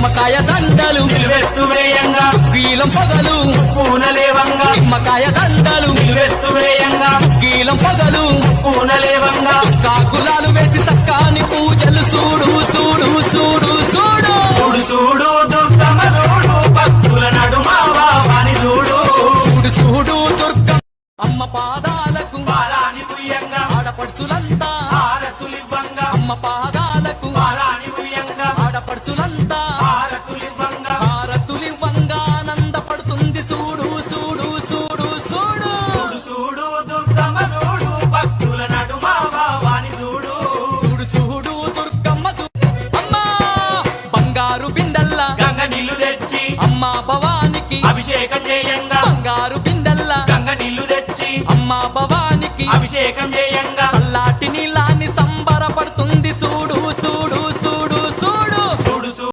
నిమ్మకాయ దండలు నిలువెత్తువేయంగా గీలం పగలు పూనలేవంగా నిమ్మకాయ దండలు నిలువెత్తువేయంగా గీలం పగలు పూనలేవంగా కాకులాలు వేసి సక్కాని పూజలు చూడు చూడు చూడు చూడు చూడు చూడు దుర్గమ్మ చూడు భక్తుల నడుమ వాని చూడు చూడు చూడు దుర్గమ్మ అమ్మ పాదాలకు పారాని పుయ్యంగా ఆడపడుచులంతా హారతులివ్వంగా అమ్మ పాదాలకు పారాని పుయ్యంగా ఆడపడుచులంతా హారతులివ్వంగా హారతులివ్వంగా ఆనందపడుతుంది చూడు చూడు చూడు చూడు చూడు చూడు దుర్గమ్మ చూడు భక్తుల నడుమ వాని చూడు చూడు చూడు దుర్గమ్మ అమ్మా బంగారు బిందెల్లా గంగ నీళ్లు తెచ్చి అమ్మా భవానికి అభిషేకం చేయంగా బంగారు బిందెల్లా గంగ నీళ్లు తెచ్చి అమ్మా భవానికి అభిషేకం చేయంగా